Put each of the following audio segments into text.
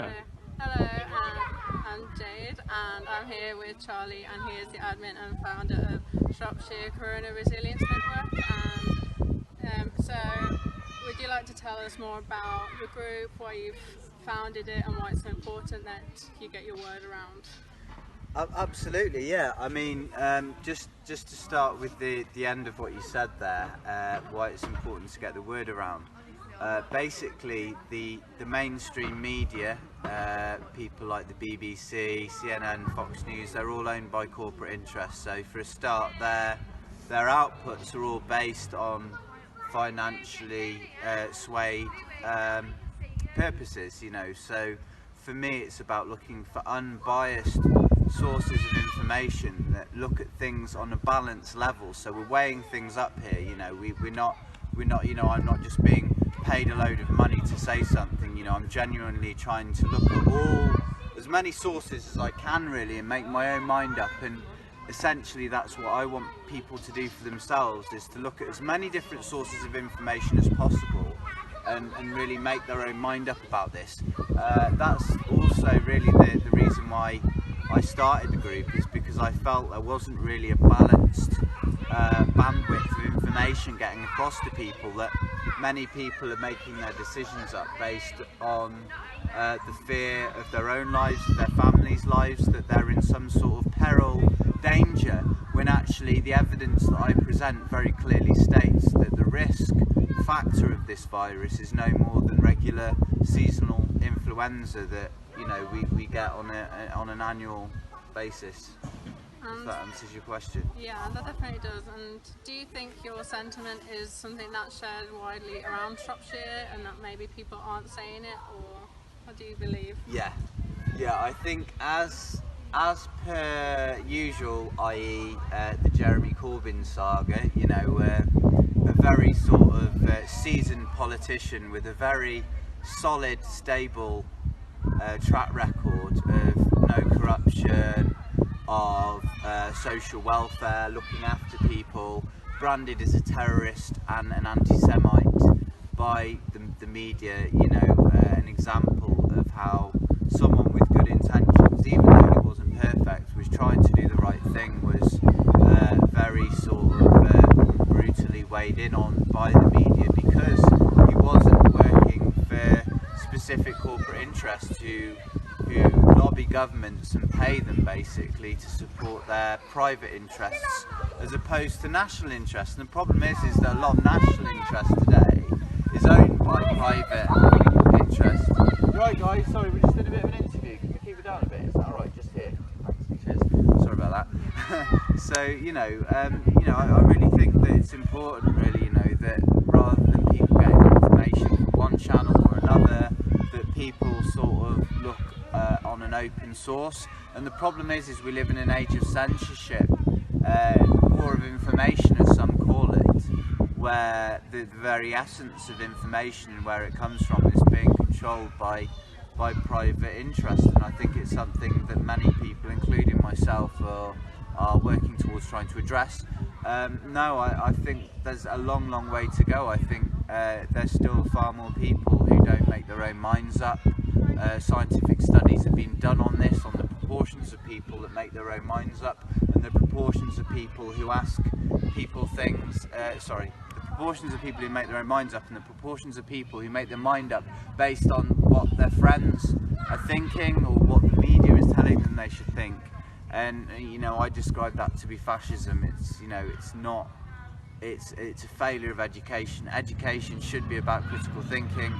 Okay. Hello, I'm Jade and I'm here with Charlie, and he is the admin and founder of Shropshire Corona Resilience Network. So would you like to tell us more about your group, why you've founded it and why it's so important that you get your word around? Absolutely, yeah. I mean, just to start with the end of what you said there, why it's important to get the word around. Basically, the mainstream media, people like the BBC, CNN, Fox News, they're all owned by corporate interests. So for a start, their outputs are all based on financially swayed purposes, you know. So for me, it's about looking for unbiased sources of information that look at things on a balanced level. So we're weighing things up here, you know. We're not, you know, I'm not just being paid a load of money to say something, you know. I'm genuinely trying to look at as many sources as I can, really, and make my own mind up. And essentially that's what I want people to do for themselves, is to look at as many different sources of information as possible and really make their own mind up about this. That's also really the reason why I started the group, is because I felt there wasn't really a balanced bandwidth of information getting across to people, that many people are making their decisions up based on the fear of their own lives, their families' lives, that they're in some sort of peril, danger, when actually the evidence that I present very clearly states that the risk factor of this virus is no more than regular seasonal influenza that, you know, we get on an annual basis. If that answers your question. Yeah, that definitely does. And do you think your sentiment is something that's shared widely around Shropshire, and that maybe people aren't saying it, or what do you believe? Yeah, I think as per usual, i.e. The Jeremy Corbyn saga, you know, a very sort of seasoned politician with a very solid, stable track record of no corruption, of social welfare, looking after people, branded as a terrorist and an anti-Semite by the media, you know, an example of how someone with good intentions, even though he wasn't perfect, was trying to do the right thing, was very sort of brutally weighed in on by the media because he wasn't working for specific corporate interests who lobby governments and pay them basically to support their private interests as opposed to national interests. And the problem is that a lot of national interest today is owned by private interests. Right guys, sorry, we just did a bit of an interview. Can you keep it down a bit? Is that alright? Just here. Thanks. Cheers. Sorry about that. So, you know, I really think that it's important, really, you know, that rather than people getting information from one channel or another, that people sort of look on an open source. And the problem is we live in an age of censorship, war of information as some call it, where the very essence of information and where it comes from is being controlled by private interest. And I think it's something that many people, including myself, are working towards trying to address. No, I think there's a long way to go. I think there's still far more people who don't make their own minds up. Scientific studies have been done on this, on the proportions of people that make their own minds up and the proportions of people who ask people things, the proportions of people who make their own minds up and the proportions of people who make their mind up based on what their friends are thinking or what the media is telling them they should think. And, you know, I describe that to be fascism. It's, you know, it's not, it's a failure of education. Education should be about critical thinking.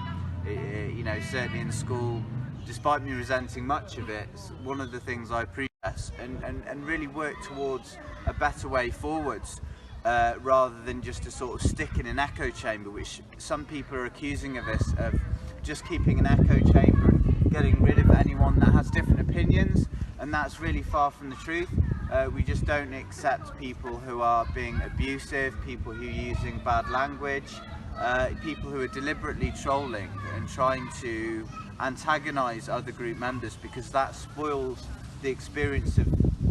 You know, certainly in school, despite me resenting much of it, it's one of the things I appreciate and really work towards a better way forwards, rather than just to sort of stick in an echo chamber, which some people are accusing of us of just keeping an echo chamber and getting rid of anyone that has different opinions, and that's really far from the truth. We just don't accept people who are being abusive, people who are using bad language, people who are deliberately trolling and trying to antagonise other group members, because that spoils the experience of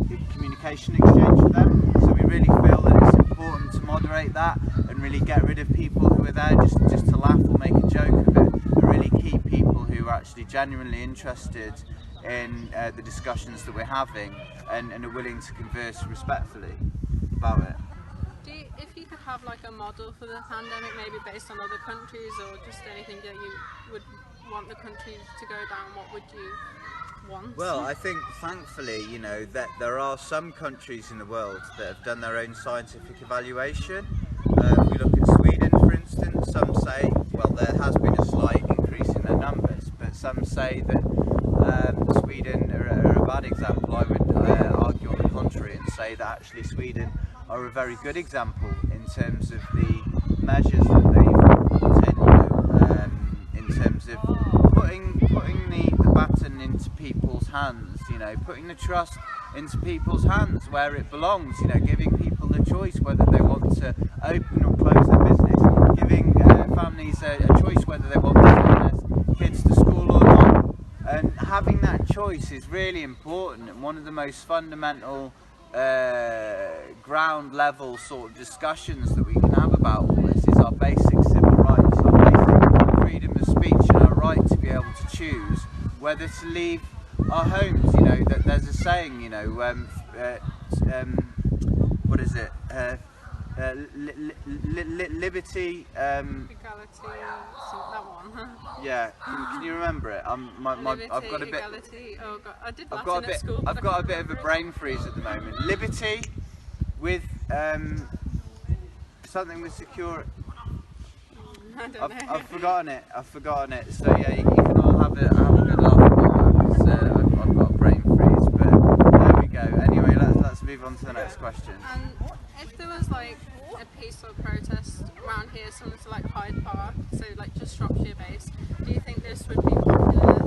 the communication exchange for them. So we really feel that it's important to moderate that and really get rid of people who are there just to laugh or make a joke of it. and really keep people who are actually genuinely interested in the discussions that we're having and are willing to converse respectfully about it. If you could have like a model for the pandemic, maybe based on other countries or just anything that you would want the country to go down, what would you want? Well, I think thankfully, you know, that there are some countries in the world that have done their own scientific evaluation. If we look at Sweden, for instance, some say, well, there has been a slight increase in their numbers, but some say that Sweden are a bad example. I would argue on the contrary and say that actually Sweden are a very good example in terms of the measures that they've put in, in terms of putting the baton into people's hands, you know, putting the trust into people's hands where it belongs, you know, giving people the choice whether they want to open or close their business, giving families a choice whether they want to send their kids to school or not. And having that choice is really important, and one of the most fundamental ground level sort of discussions that we can have about all this is our basic civil rights, our basic freedom of speech and our right to be able to choose whether to leave our homes. You know, that there's a saying, you know, what is it? Liberty, Equality, that one, huh? yeah, can you remember it? Liberty, I've got a bit. equality. Oh God, I did Latin at school. I've got a bit of a brain freeze at the moment. Liberty with something with secure. I don't know. I've forgotten it. So yeah, you can all have a good laugh about that, because I've got a brain freeze. But there we go. Anyway, let's move on to the next question. And if there was like a peaceful protest around here, similar to like Hyde Park, so like just Shropshire based, do you think this would be popular?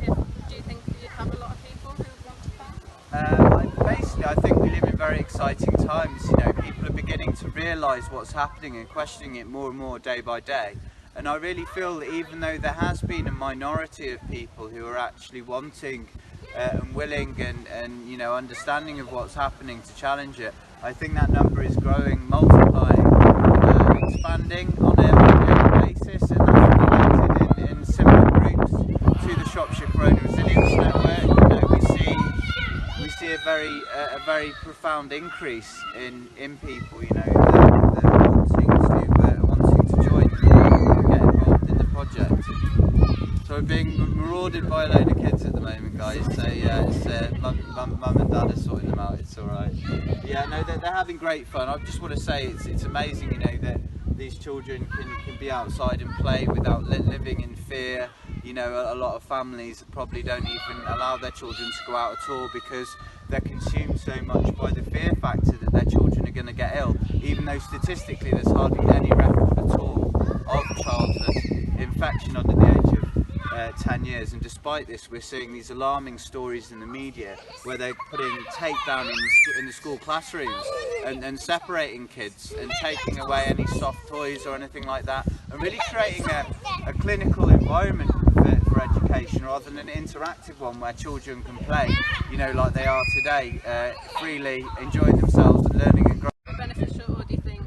Do you think you'd have a lot of people who would want to come? Basically, I think we live in very exciting times. You know, people are beginning to realise what's happening and questioning it more and more day by day. And I really feel that even though there has been a minority of people who are actually wanting and willing and you know, understanding of what's happening to challenge it, I think that number is growing, multiplying, expanding on a daily basis, and that's reflected in similar groups to the Shropshire Corona Resilience Network. You know, we see a very profound increase in people, you know, that wanting to join and get involved in the project. So we're being marauded by a load of kids at the moment, guys. So yeah, it's mum and dad are sorting them out. It's all right. Yeah, no, they're having great fun. I just want to say it's amazing, you know, that these children can be outside and play without living in fear. You know, a lot of families probably don't even allow their children to go out at all because they're consumed so much by the fear factor that their children are going to get ill, even though statistically there's hardly any record at all of childhood infection under the age of 10 years. And despite this, we're seeing these alarming stories in the media where they're putting tape down in the school classrooms and separating kids and taking away any soft toys or anything like that, and really creating a clinical environment for education rather than an interactive one where children can play, you know, like they are today, freely enjoying themselves and learning and growing. Beneficial, or do you think?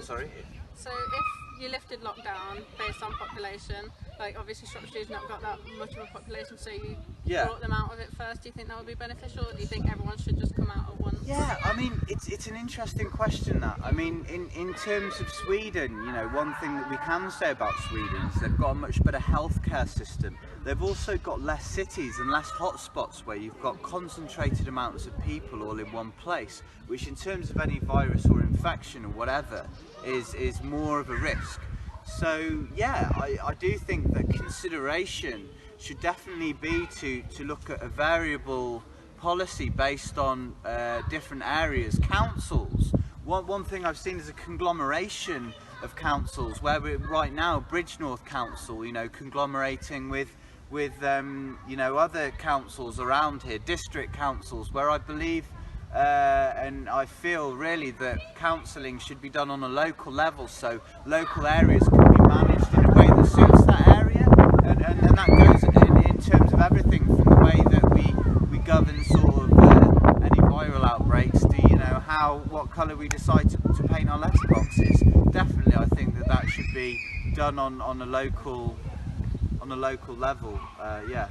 Sorry? So if you lifted lockdown based on population, like obviously Shropshire's not got that much of a population, so you brought them out of it first, do you think that would be beneficial, or do you think everyone should just come out at once? Yeah, I mean, it's an interesting question, that. I mean, in terms of Sweden, you know, one thing that we can say about Sweden is they've got a much better healthcare system. They've also got less cities and less hotspots where you've got concentrated amounts of people all in one place, which in terms of any virus or infection or whatever is more of a risk. So yeah, I do think that consideration should definitely be to look at a variable policy based on different areas. Councils, one thing I've seen is a conglomeration of councils where we're right now, Bridgenorth Council, you know, conglomerating with you know, other councils around here, district councils, where I believe and I feel really that counselling should be done on a local level, so local areas can be managed in a way that suits that area, and that goes in terms of everything from the way that we govern sort of any viral outbreaks to, you know, what colour we decide to paint our letterboxes. Definitely I think that should be done on a local on a local level. Yeah.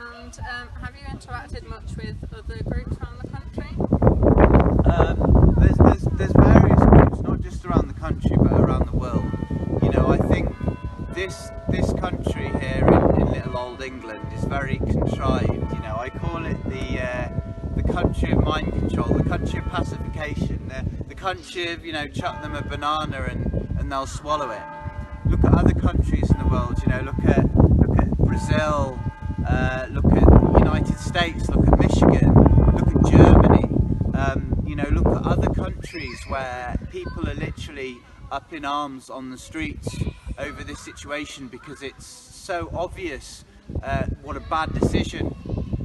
And have you interacted much with other groups around the country? There's various groups, not just around the country but around the world. You know, I think this country here in little old England is very contrived. You know, I call it the country of mind control, the country of pacification, the country of, you know, chuck them a banana and they'll swallow it. Look at other countries in the world. You know, look at Brazil, look at the United States, look at Michigan, look at Germany. You know, look at other countries where people are literally up in arms on the streets over this situation because it's so obvious what a bad decision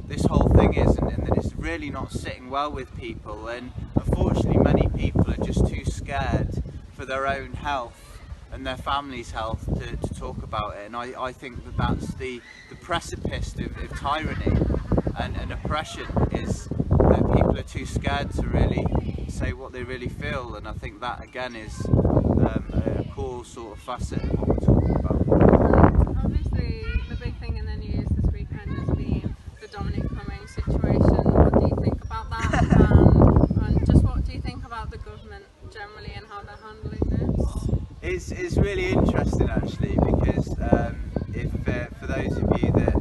this whole thing is, and that it's really not sitting well with people. And unfortunately many people are just too scared for their own health and their family's health to talk about it. And I think that that's the precipice of tyranny and oppression, is that people are too scared to really say what they really feel. And I think that again is a core sort of facet of what we're talking about. Obviously the big thing in the news this weekend has been the Dominic Cummings situation. What do you think about that? And just what do you think about the government generally and how they're handling this? It's really interesting actually, because if for those of you that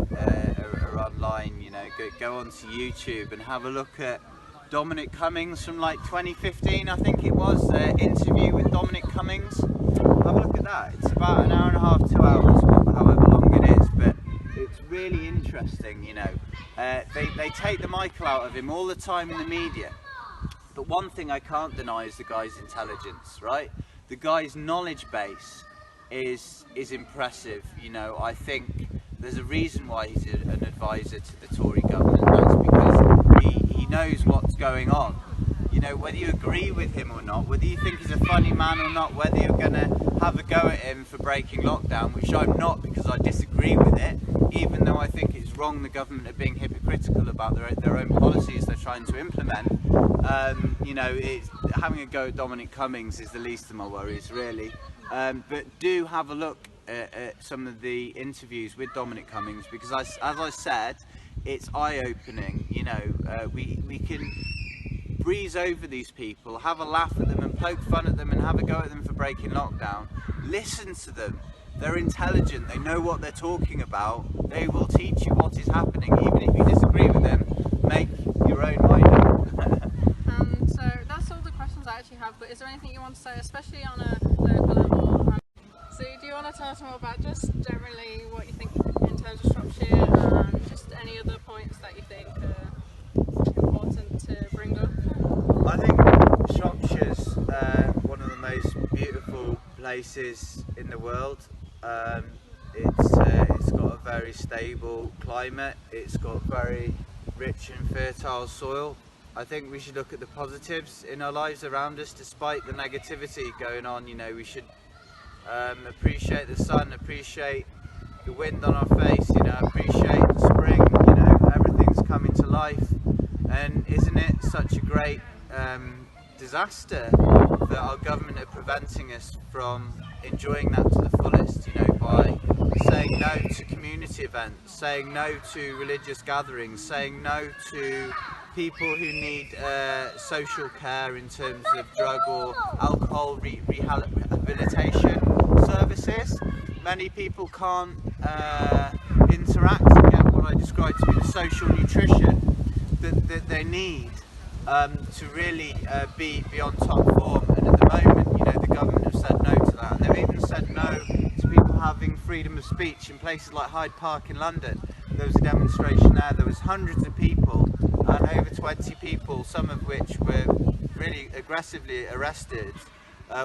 are online, you know, go onto YouTube and have a look at Dominic Cummings from like 2015, I think it was, interview with Dominic Cummings. Have a look at that. It's about an hour and a half, 2 hours, however long it is, but it's really interesting. You know, they take the Michael out of him all the time in the media, but one thing I can't deny is the guy's intelligence, right? The guy's knowledge base is impressive. You know, I think there's a reason why he's an advisor to the Tory government. That's because he knows what's going on. You know, whether you agree with him or not, whether you think he's a funny man or not, whether you're going to have a go at him for breaking lockdown, which I'm not, because I disagree with it, even though I think it's wrong the government are being hypocritical about their own policies they're trying to implement. You know, having a go at Dominic Cummings is the least of my worries, really. But do have a look at some of the interviews with Dominic Cummings, because as I said, it's eye-opening. You know, we can breeze over these people, have a laugh at them and poke fun at them and have a go at them for breaking lockdown. Listen to them. They're intelligent, they know what they're talking about, they will teach you what is happening. Even if you disagree with them, make your own mind up. So that's all the questions I actually have, but is there anything you want to say, especially on a local level? So do you want to tell us more about just generally what you think in terms of Shropshire, and just any other points that you think are important to bring up? I think Shropshire's one of the most beautiful places in the world. It's got a very stable climate, it's got very rich and fertile soil. I think we should look at the positives in our lives around us, despite the negativity going on. You know, we should appreciate the sun, appreciate the wind on our face, you know, appreciate the spring, you know, everything's coming to life. And isn't it such a great disaster that our government are preventing us from enjoying that to the fullest, you know, by saying no to community events, saying no to religious gatherings, saying no to people who need social care in terms of drug or alcohol rehabilitation services. Many people can't interact and get what I describe to be the social nutrition that they need to really be on top form. And at the moment, you know, the government have said no to that, and they've even said no to people having freedom of speech in places like Hyde Park in London. There was a demonstration there was hundreds of people and over 20 people, some of which were really aggressively arrested,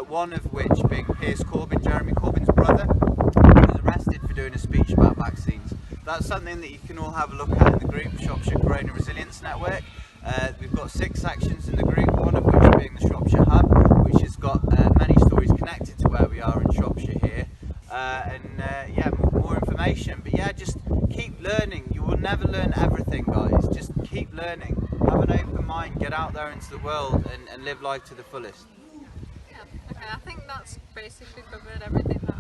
one of which being Piers Corbyn, Jeremy Corbyn's brother, was arrested for doing a speech about vaccines. That's something that you can all have a look at in the group, Shropshire Corona Resilience Network. We've got 6 sections in the group, one of which being the Shropshire Hub, which has got many stories connected to where we are in Shropshire here, yeah, more information. But yeah, just keep learning. You will never learn everything, guys. Just keep learning. Have an open mind. Get out there into the world and live life to the fullest. Yeah. Okay, I think that's basically covered everything that